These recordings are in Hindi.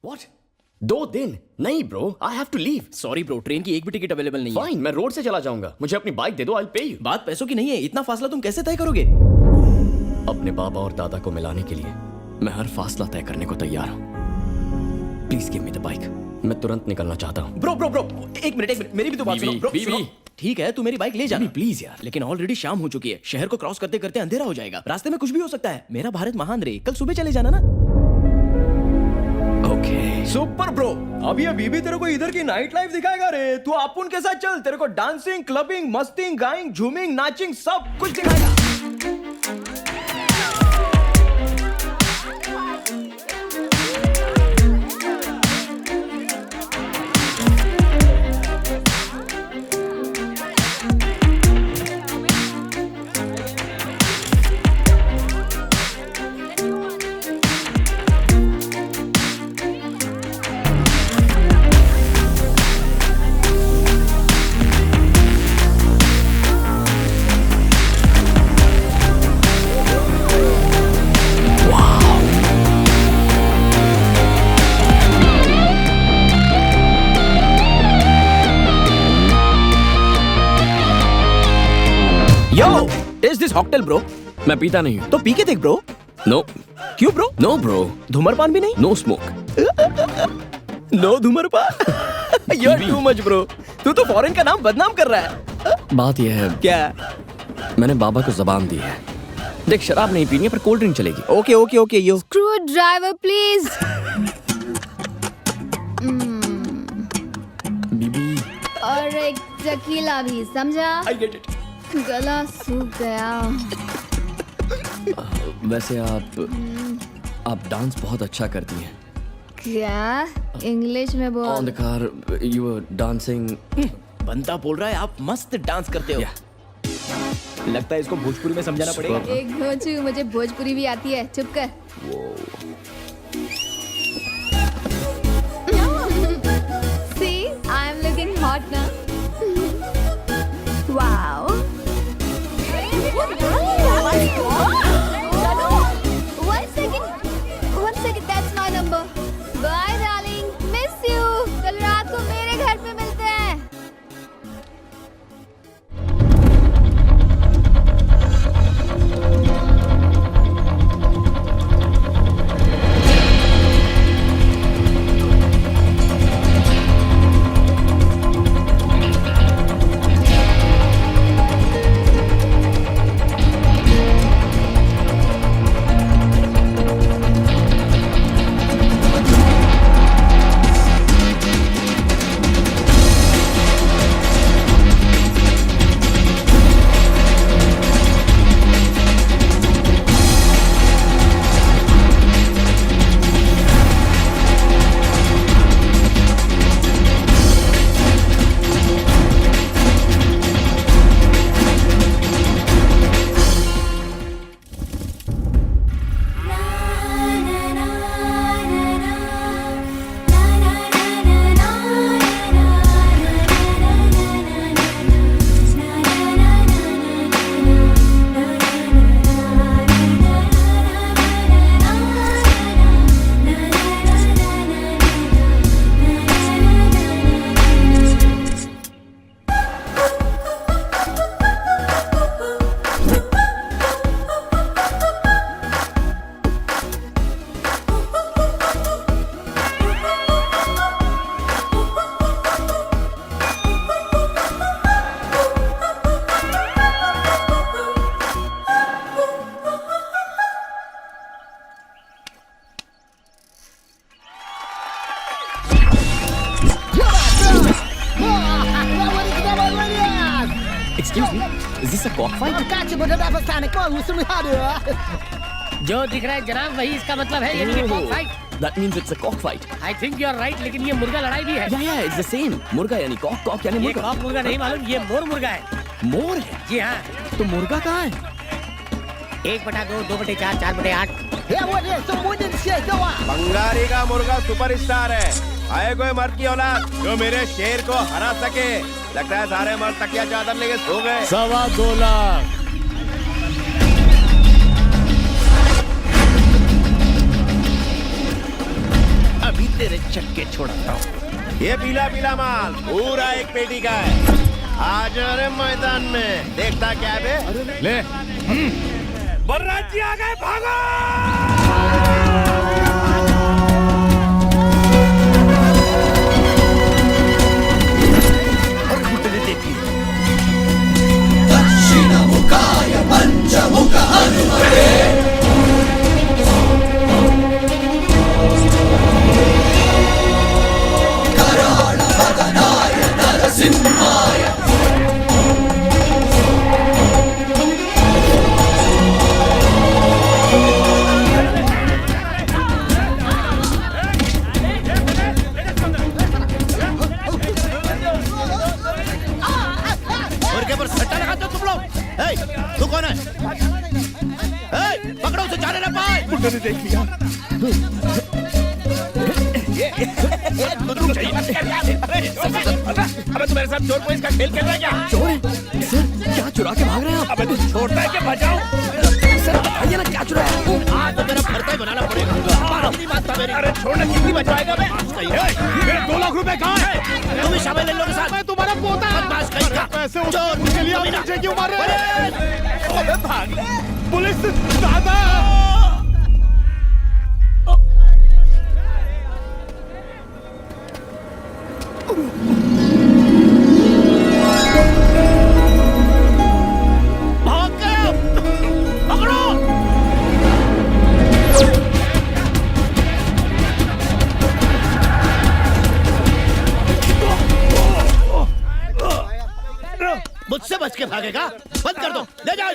What? 2 दिन? नहीं bro, I have to leave. Sorry bro, train की एक भी टिकट अवेलेबल नहीं है। फाइन, मैं रोड से चला जाऊंगा। मुझे अपनी बाइक दे दो, आई पे यू। बात पैसों की नहीं है, इतना फासला तुम कैसे तय करोगे? अपने बाबा और दादा को मिलाने के लिए मैं हर फासला तय करने को तैयार हूँ। Please give me the bike. मैं तुरंत निकलना चाहता हूँ। ब्रो एक मिनट मेरी भी तो बात सुनो। ब्रो सुनो। ठीक है, तू मेरी बाइक ले जा प्लीज यार। लेकिन ऑलरेडी शाम हो चुकी है, शहर को क्रॉस करते करते अंधेरा हो जाएगा, रास्ते में कुछ भी हो सकता है। मेरा भारत महान रे, कल सुबह चले जाना ना। ओके। सुपर ब्रो, अभी बीबी तेरे को इधर की नाइट लाइफ दिखाएगा रे। तू अपुन के साथ चल, तेरे को डांसिंग, क्लबिंग, मस्तिंग, गाइंग, झूमिंग, नाचिंग सब कुछ दिखाएगा। Yo, taste this cocktail bro. मैं पीता नहीं हूँ। तो पी के देख ब्रो। नो। क्यों ब्रो? No bro. धूम्रपान भी नहीं? No smoke. नो धूम्रपान। You're too much bro. तू तो फॉरेन का नाम बदनाम कर रहा है। बात यह है, क्या? मैंने बाबा को जबान दी है। देख, शराब नहीं पीनी है पर कोल्ड ड्रिंक चलेगी। Okay yo. Screwdriver, please. बीबी। और एक टकीला भी, समझा? I get it. गला सूख गया। वैसे आप डांस बहुत अच्छा करती हैं। क्या? इंग्लिश में बोल। On the car you were dancing. बंदा बोल रहा है आप मस्त डांस करते हो। लगता है इसको भोजपुरी में समझाना पड़ेगा। एक भोजू, मुझे भोजपुरी भी आती है, चुप कर। See, I am looking hot now. Wow. One second, that's my number. Bye, darling. Miss you. कल रात को मेरे घर पे मिलते हैं। Excuse me, is this a cockfight? जो दिख रहा है जनाब वही इसका मतलब है, यानी कि cock fight. That means it's a cockfight. I think you are right, लेकिन ये मुर्गा लड़ाई भी है। Yeah, it's the same. मुर्गा यानी कॉक, कॉक यानी ये मुर्गा। कॉक मुर्गा नहीं मालूम, ये मोर मुर्गा है। मोर है? जी हाँ। तो मुर्गा कहाँ है? 1/2, 2/4, 4/8। बंगारी का मुर्गा सुपरस्टार है। आए कोई मर्द की औलाद जो मेरे शेर को हरा सके। लगता है सारे मर्द तकिया चादर लेके सो गए। 2.25 लाख। अभी तेरे चक्के छोड़ता हूँ। ये पीला पीला माल पूरा एक पेटी का है। आज अरे मैदान में देखता क्या है बे? ले बलराज जी आ गए, भागो। और गुड्डे ने देख लिया। दक्षिणमुखाय पंचमुख हनुमते कराळ वदनाय नरसिंहाय तू कौन है? पकड़ो उसे, जाने ना पाए। गुड्डे ने देख लिया। अबे तू मेरे साथ चोर पुलिस का खेल खेल रहा है क्या? चोर है सर, क्या चुरा के भाग रहे हैं आप? अबे तू छोड़ता है क्या? बचाओ सर बताइए ना क्या चुराया? आज तो मेरा भरता ही बनाना पड़ेगा। कितनी बात था मेरी? अरे छोड़ना, कितनी बचाएगा बे? मेरे 2 लाख रुपए कहाँ है? तुम भी शामिल इन लोगों के साथ। मैं तुम्हारा पोता। बदमाश कहीं का। पैसे चोर उसके लिए आप मुझे क्यों मार रहे हैं? अबे भाग ले। पुलिस दादा। भाग गया। पकड़ो। मुझसे बच के भागेगा? बंद कर दो, ले जाओ।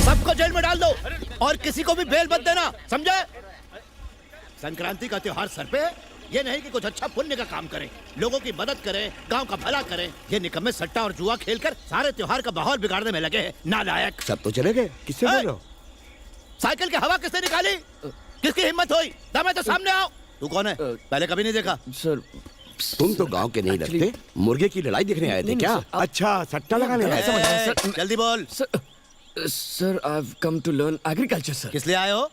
सबको जेल में डाल दो और किसी को भी बेल मत देना, समझे? संक्रांति का त्योहार सर पे, ये नहीं कि कुछ अच्छा पुण्य का काम करें, लोगों की मदद करें, गांव का भला करें। ये निकम्मे सट्टा और जुआ खेलकर सारे त्योहार का माहौल बिगाड़ने में लगे हैं, नालायक। सब तो चले गए, किससे बोल रहे हो? साइकिल की हवा किसने निकाली? किसकी हिम्मत हुई? दमे तो सामने आओ। तू कौन है? पहले कभी नहीं देखा। सर तुम तो गांव के नहीं लगते, मुर्गे की लड़ाई देखने आए थे क्या? अच्छा, सट्टा लगाने आए थे। जल्दी बोल। Sir I have come to learn agriculture sir. किस लिए आए हो?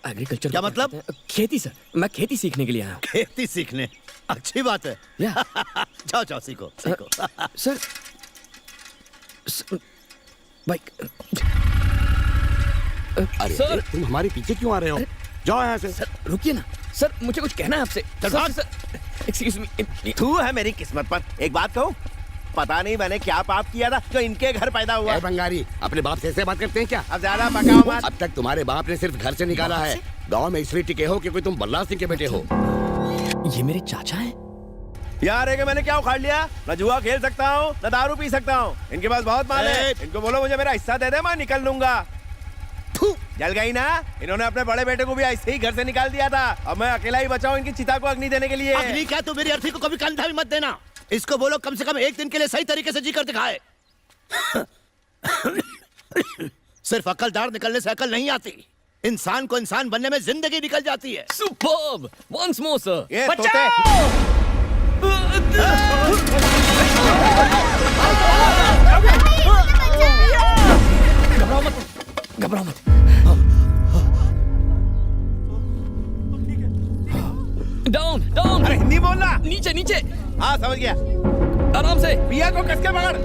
एग्रीकल्चर क्या मतलब? खेती सर, मैं खेती सीखने के लिए आया हूँ। खेती सीखने? अच्छी बात है। जाओ जाओ, सीखो सीखो। Sir bike. अरे सर। तुम हमारे पीछे क्यों आ रहे हो? जाओ यहाँ से। सर रुकिए ना सर, मुझे कुछ कहना है आपसे। Sir excuse me. तू है मेरी किस्मत पर। एक बात कहूँ, पता नहीं मैंने क्या पाप किया था जो इनके घर पैदा हुआ। बंगारी, अपने बाप से ऐसे बात करते हैं क्या? अब ज्यादा पकाओ मत। अब तक तुम्हारे बाप ने सिर्फ घर से निकाला है, गांव में इसलिए टिके हो क्योंकि तुम बल्ला सिंह के बेटे हो। ये मेरे चाचा हैं? यार है कि मैंने क्या उखाड़ लिया? न जुआ खेल सकता हूँ, न दारू पी सकता हूँ। इनके पास बहुत माल है, इनको बोलो मुझे मेरा हिस्सा दे दे, मैं निकल लूंगा। जल गई ना? इन्होंने अपने बड़े बेटे को भी ऐसे ही घर से निकाल दिया था। अब मैं अकेला ही बचा हूँ इनकी चिता को अग्नि देने के लिए। अग्नि क्या? तू मेरी अर्थी को कभी कंधा भी मत देना। इसको बोलो कम से कम एक दिन के लिए सही तरीके से जी कर दिखाए। सिर्फ अकलदार निकलने से अकल नहीं आती, इंसान को इंसान बनने में जिंदगी निकल जाती है। सुपर्ब! Once more sir. ये घबराओ मत, घबराओ मत। Down down. अरे हिंदी बोलना। नीचे नीचे। हाँ समझ गया। आराम से। पिया को कस के पकड़।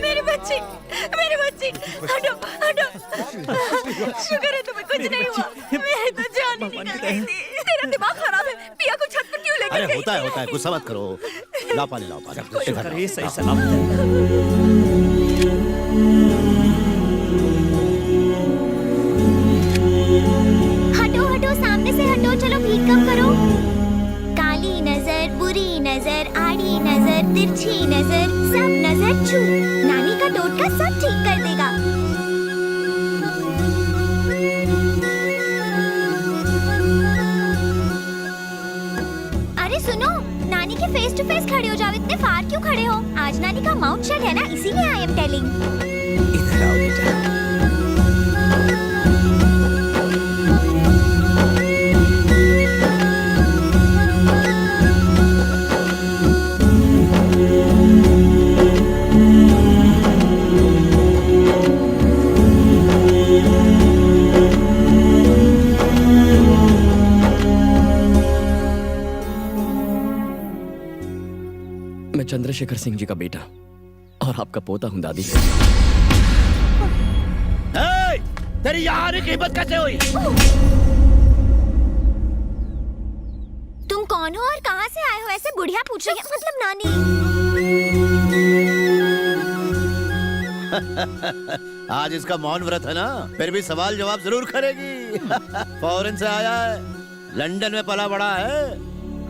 मेरी बच्ची, मेरी बच्ची, हटो हटो। शुक्र है तुम्हें कुछ नहीं हुआ। मेरी तो जान ही निकल गई थी। तेरा दिमाग खराब है। पिया को छत पर क्यों लेकर गई? अरे होता है, गुस्सा मत करो। लाओ पानी, लाओ पानी। शुक्र है सही सलामत है। हटो हटो, सामने से हटो। चलो भीख कम करो। काली नजर, बुरी नजर, आड़ी नजर, तिरछी नजर, सब नजर छू। नानी का टोटका सब ठीक कर देगा। अरे सुनो, नानी के फेस टू फेस खड़े हो जाओ। इतने फार क्यों खड़े हो? आज नानी का माउथ शट है ना, इसीलिए आई एम टेलिंग। इधर आओ बेटा। मैं चंद्रशेखर सिंह जी का बेटा और आपका पोता हूँ दादी। तेरी यहाँ आने की हिम्मत कैसे हुई? तुम कौन हो और कहाँ से आए हो? ऐसे बुढ़िया पूछ रही है, मतलब नानी। आज इसका मौन व्रत है ना, फिर भी सवाल जवाब जरूर करेगी। फॉरेन से आया है, लंदन में पला बड़ा है,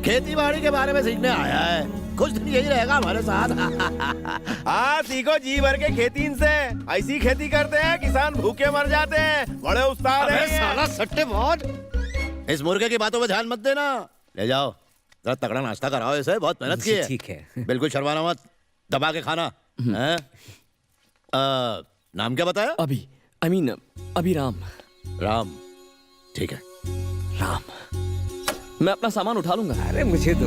खेती बाड़ी के बारे में सीखने आया है। कुछ दिन यही रहेगा हमारे साथ। हाँ सीखो जी भर के खेती इनसे। ऐसी खेती करते हैं किसान भूखे मर जाते हैं। बड़े उस्ताद हैं ये। साला सट्टेबाज। इस मुर्गे की बातों में ध्यान मत देना। ले जाओ, जरा तगड़ा नाश्ता कराओ इसे, बहुत मेहनत की है। ठीक है। बिल्कुल शर्माना मत, दबा के खाना। हैं? नाम क्या बताया? अभिराम। राम, ठीक है। राम, मैं अपना सामान उठा लूंगा। अरे मुझे तो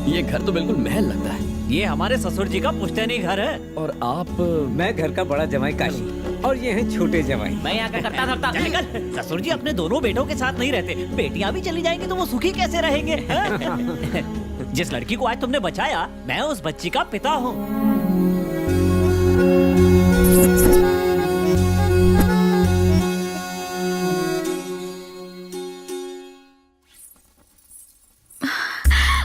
ये घर तो बिल्कुल महल लगता है। ये हमारे ससुर जी का पुश्तैनी घर है। और आप? मैं घर का बड़ा जमाई काशी और ये हैं छोटे जमाई। मैं यहाँ का करता धरता। निकल। ससुर जी अपने दोनों बेटों के साथ नहीं रहते, बेटियां भी चली जाएंगी तो वो सुखी कैसे रहेंगे? जिस लड़की को आज तुमने बचाया, मैं उस बच्ची का पिता हूँ।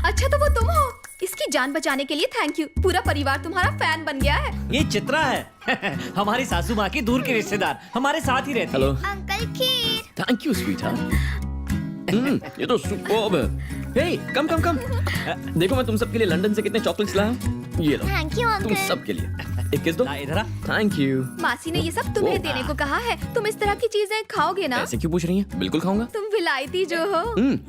अच्छा तो वो तुम हो? इसकी जान बचाने के लिए थैंक यू। पूरा परिवार तुम्हारा फैन बन गया है। ये चित्रा है। हमारी सासू माँ की दूर की रिश्तेदार, हमारे साथ ही रहती है। Hello. Uncle kheer. Thank you sweetheart. ये तो सुपर्ब है। हे, कम। देखो मैं तुम सबके लिए लंदन से कितने चॉकलेट्स लाया हूँ। ये लो। थैंक यू तुम अंकल। सबके लिए। एक किस दो। ला इधर आ। Thank you. मासी ने ये सब तुम्हें देने को कहा है। तुम इस तरह की चीजें खाओगे ना? ऐसे क्यों पूछ रही हैं? बिल्कुल खाऊंगा। तुम विलायती जो हो।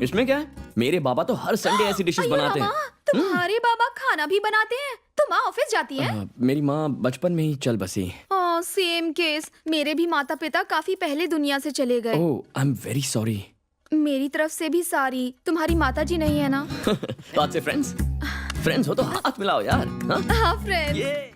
इसमें क्या है? मेरे बाबा तो हर संडे ऐसी डिशेस अयो बनाते हैं। रामा, तुम्हारे बाबा खाना भी बनाते हैं? तो माँ ऑफिस जाती है? मेरी माँ बचपन में ही चल बसी। Same case. मेरे भी माता पिता काफी पहले दुनिया से चले गए। ओह, आई एम वेरी सॉरी। मेरी तरफ से भी सारी। तुम्हारी माता जी नहीं है ना? तो आज से फ्रेंड्स हो तो हाथ मिलाओ यार। हाँ? हाँ फ्रेंड।